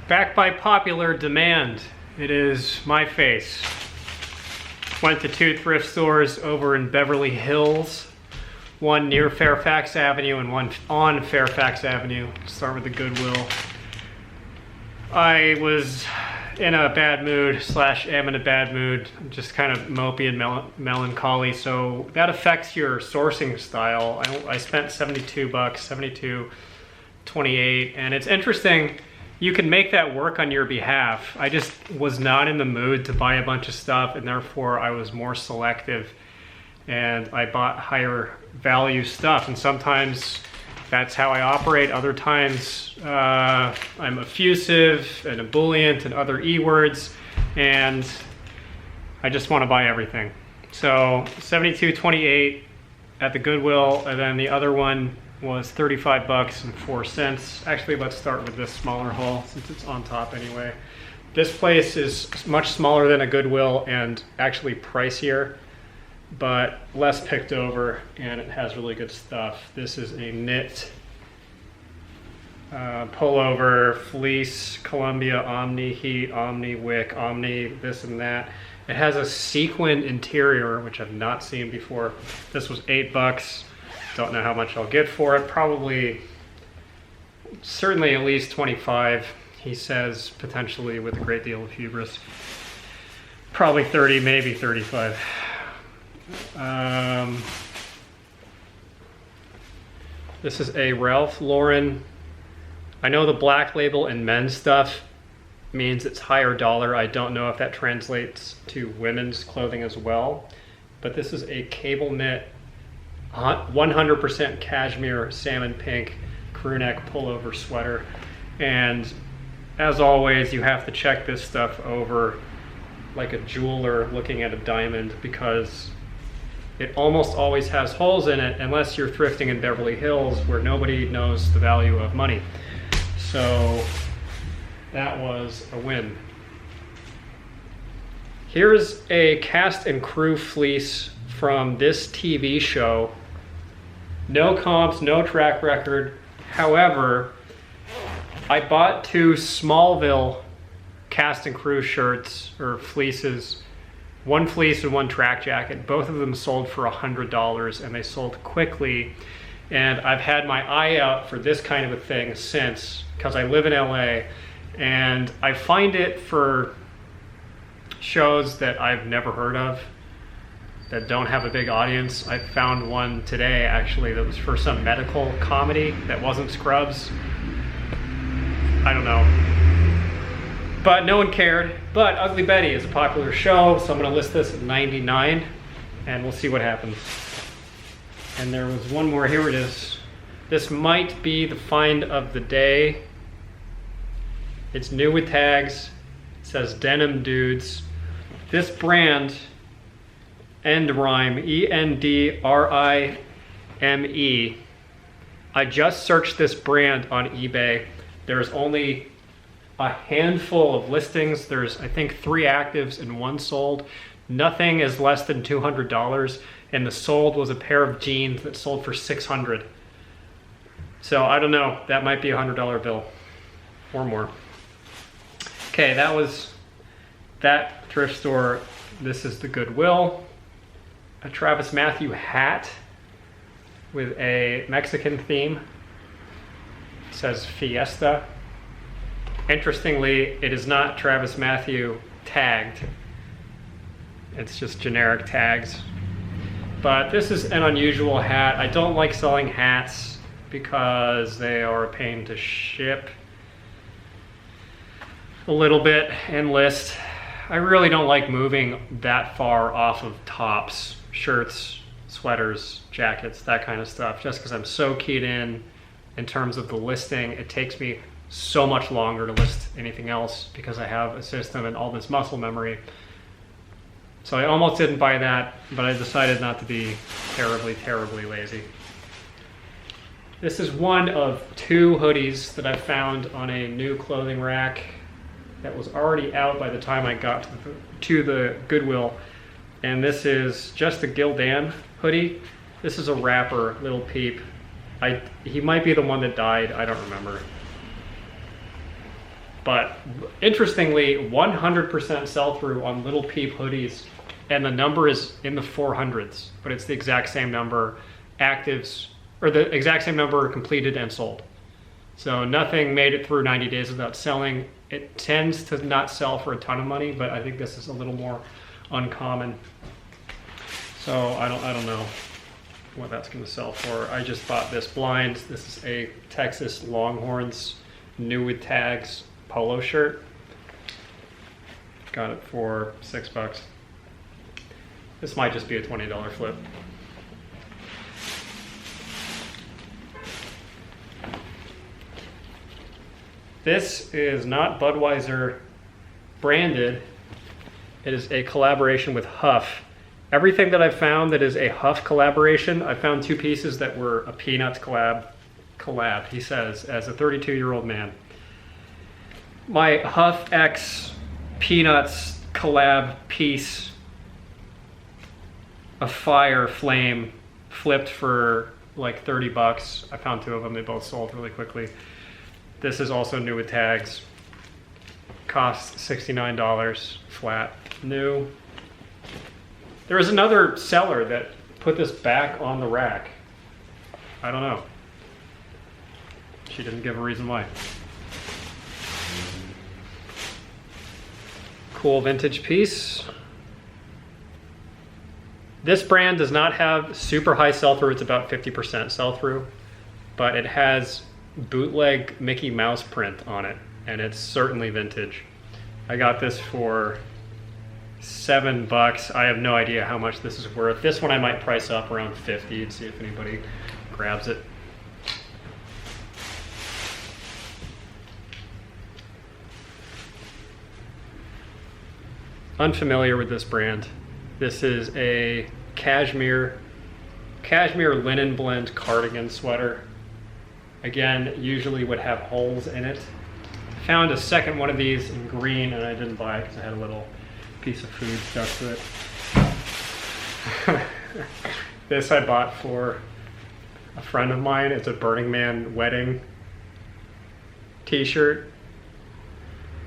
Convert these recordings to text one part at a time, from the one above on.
Back by popular demand, it is my face. Went to 2 thrift stores over in Beverly Hills, one near Fairfax Avenue and one on Fairfax Avenue. Start with the Goodwill. I was in a bad mood, slash am in a bad mood, just kind of mopey and melancholy, so that affects your sourcing style. I spent $72, $72.28, and it's interesting, you can make that work on your behalf. I just was not in the mood to buy a bunch of stuff, and therefore I was more selective, and I bought higher value stuff, and sometimes that's how I operate. Other times I'm effusive and ebullient and other E-words, and I just want to buy everything. So $72.28 at the Goodwill, and then the other one was $35.04. Actually, let's start with this smaller haul since it's on top anyway. This place is much smaller than a Goodwill and actually pricier, but less picked over, and it has really good stuff. This is a knit pullover, fleece, Columbia, Omni Heat, Omni Wick, Omni this and that. It has a sequin interior, which I've not seen before. This was $8. Don't know how much I'll get for it. Probably, certainly at least 25. He says potentially with a great deal of hubris. Probably 30, maybe 35. This is a Ralph Lauren. I know the black label and men's stuff means it's higher dollar. I don't know if that translates to women's clothing as well, but this is a cable knit 100% cashmere salmon pink crew neck pullover sweater, and as always you have to check this stuff over like a jeweler looking at a diamond, because it almost always has holes in it unless you're thrifting in Beverly Hills where nobody knows the value of money. So that was a win. Here's a cast and crew fleece from this TV show. No comps, no track record. However, I bought 2 Smallville cast and crew shirts or fleeces, one fleece and one track jacket. Both of them sold for $100, and they sold quickly. And I've had my eye out for this kind of a thing since, because I live in LA, and I find it for shows that I've never heard of, that don't have a big audience. I found one today actually that was for some medical comedy that wasn't Scrubs. I don't know. But no one cared. But Ugly Betty is a popular show, so I'm gonna list this at 99 and we'll see what happens. And there was one more, here it is. This might be the find of the day. It's new with tags. It says Denim Dudes. This brand, Endrime, E-N-D-R-I-M-E. I just searched this brand on eBay. There's only a handful of listings. There's, I think, 3 actives and 1 sold. Nothing is less than $200, and the sold was a pair of jeans that sold for $600. So I don't know, that might be a $100 bill or more. Okay, that was that thrift store. This is the Goodwill. A Travis Matthew hat with a Mexican theme. It says Fiesta. Interestingly, it is not Travis Matthew tagged. It's just generic tags. But this is an unusual hat. I don't like selling hats because they are a pain to ship a little bit and list. I really don't like moving that far off of tops, shirts, sweaters, jackets, that kind of stuff, just because I'm so keyed in terms of the listing. It takes me so much longer to list anything else because I have a system and all this muscle memory. So I almost didn't buy that, but I decided not to be terribly, terribly lazy. This is one of 2 hoodies that I found on a new clothing rack that was already out by the time I got to the Goodwill. And this is just a Gildan hoodie. This is a rapper, Little Peep. He might be the one that died, I don't remember. But interestingly, 100% sell-through on Little Peep hoodies, and the number is in the 400s, but it's the exact same number actives, or the exact same number completed and sold. So nothing made it through 90 days without selling. It tends to not sell for a ton of money, but I think this is a little more uncommon. So I don't know what that's going to sell for. I just bought this blind. This is a Texas Longhorns new with tags polo shirt. Got it for $6. This might just be a $20 flip. This is not Budweiser branded. It is a collaboration with Huff. Everything that I've found that is a Huff collaboration, I found 2 pieces that were a Peanuts collab, he says, as a 32-year-old man. My Huff X Peanuts collab piece of fire flame flipped for like $30. I found 2 of them, they both sold really quickly. This is also new with tags. Costs $69 flat, new. There was another seller that put this back on the rack. I don't know. She didn't give a reason why. Cool vintage piece. This brand does not have super high sell-through. It's about 50% sell-through, but it has bootleg Mickey Mouse print on it, and it's certainly vintage. I got this for $7. I have no idea how much this is worth. This one I might price up around 50 and see if anybody grabs it. Unfamiliar with this brand. This is a cashmere linen blend cardigan sweater. Again, usually would have holes in it. Found a second one of these in green and I didn't buy it because I had a little piece of food stuck to it. This I bought for a friend of mine. It's a Burning Man wedding t-shirt.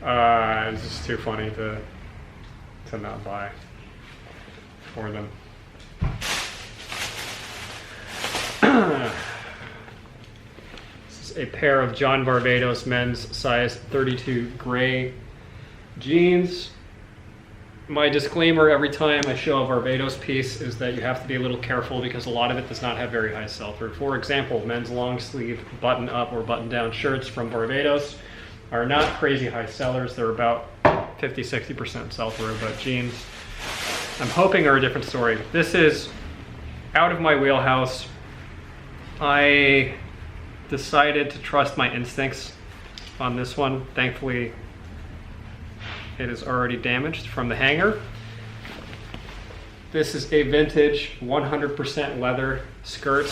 It's just too funny to not buy for them. This is a pair of John Barbados men's size 32 gray jeans. My disclaimer every time I show a Barbados piece is that you have to be a little careful because a lot of it does not have very high sell-through. For example, men's long sleeve button up or button down shirts from Barbados are not crazy high sellers. They're about 50-60% sell-through, but jeans I'm hoping are a different story. This is out of my wheelhouse. I decided to trust my instincts on this one. Thankfully, it is already damaged from the hanger. This is a vintage 100% leather skirt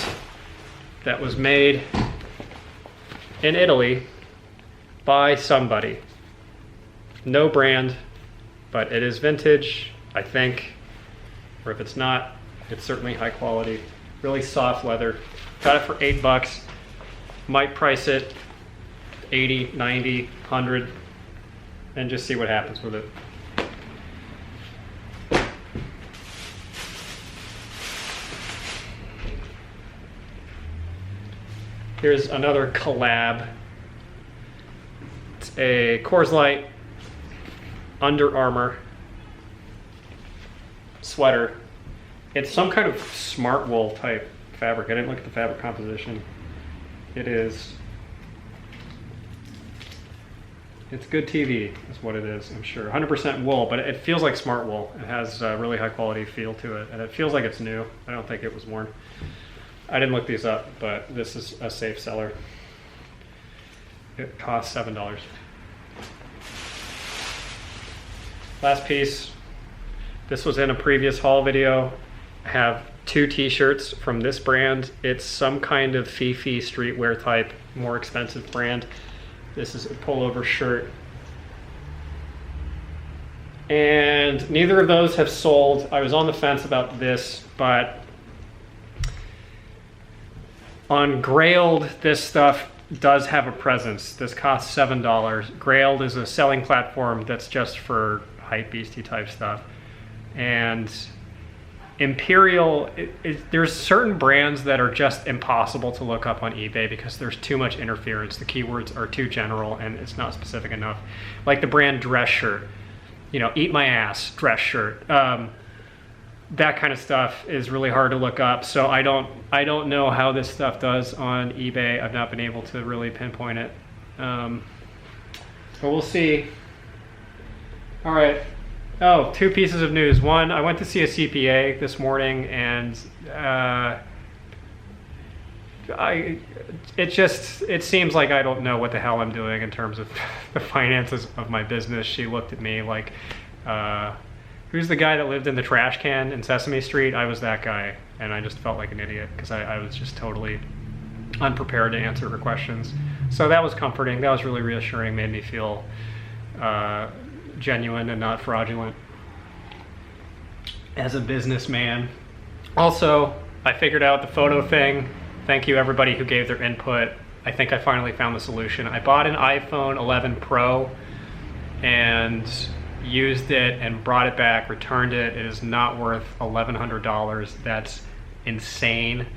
that was made in Italy by somebody. No brand, but it is vintage, I think, or if it's not, it's certainly high quality. Really soft leather. Got it for $8. Might price it 80, 90, 100, and just see what happens with it. Here's another collab. It's a Coors Light Under Armour sweater. It's some kind of smart wool type fabric. I didn't look at the fabric composition. It's good TV is what it is, I'm sure. 100% wool, but it feels like smart wool. It has a really high quality feel to it, and it feels like it's new. I don't think it was worn. I didn't look these up, but this is a safe seller. It costs $7. Last piece. This was in a previous haul video. I have 2 t-shirts from this brand. It's some kind of Fifi streetwear type, more expensive brand. This is a pullover shirt. And neither of those have sold. I was on the fence about this, but on Grailed, this stuff does have a presence. This costs $7. Grailed is a selling platform that's just for hype beastie type stuff. And Imperial, there's certain brands that are just impossible to look up on eBay because there's too much interference. The keywords are too general and it's not specific enough. Like the brand dress shirt, you know, eat my ass dress shirt. That kind of stuff is really hard to look up. So I don't know how this stuff does on eBay. I've not been able to really pinpoint it. But we'll see. All right. Oh, 2 pieces of news. One, I went to see a CPA this morning, and it seems like I don't know what the hell I'm doing in terms of the finances of my business. She looked at me like, who's the guy that lived in the trash can in Sesame Street? I was that guy, and I just felt like an idiot because I was just totally unprepared to answer her questions. So that was comforting. That was really reassuring, made me feel genuine and not fraudulent as a businessman. Also, I figured out the photo thing. Thank you everybody who gave their input. I think I finally found the solution. I bought an iPhone 11 Pro and used it and brought it back, returned it. It is not worth $1,100. That's insane.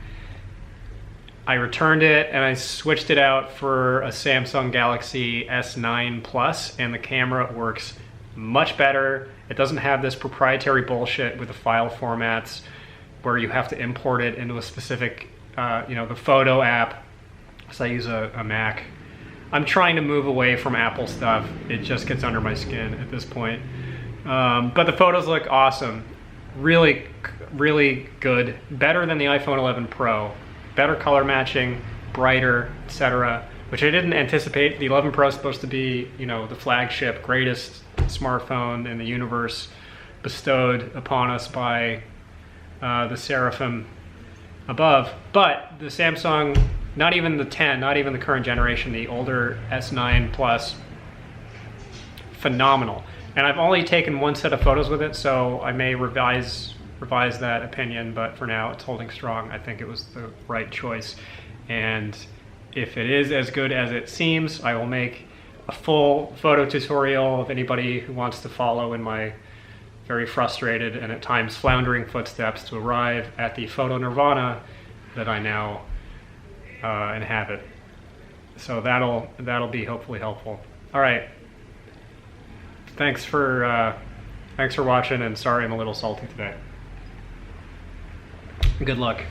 I returned it and I switched it out for a Samsung Galaxy S9 Plus, and the camera works much better. It doesn't have this proprietary bullshit with the file formats where you have to import it into a specific, the photo app. So I use a Mac. I'm trying to move away from Apple stuff. It just gets under my skin at this point. But the photos look awesome. Really, really good. Better than the iPhone 11 Pro. Better color matching, brighter, etc. Which I didn't anticipate. The 11 Pro is supposed to be, the flagship, greatest smartphone in the universe, bestowed upon us by the Seraphim above. But the Samsung, not even the 10, not even the current generation, the older S9 Plus, phenomenal. And I've only taken one set of photos with it, so I may revise that opinion, but for now it's holding strong. I think it was the right choice. And if it is as good as it seems, I will make a full photo tutorial of anybody who wants to follow in my very frustrated and at times floundering footsteps to arrive at the photo nirvana that I now inhabit. So that'll be hopefully helpful. All right. Thanks for watching, and sorry I'm a little salty today. Good luck.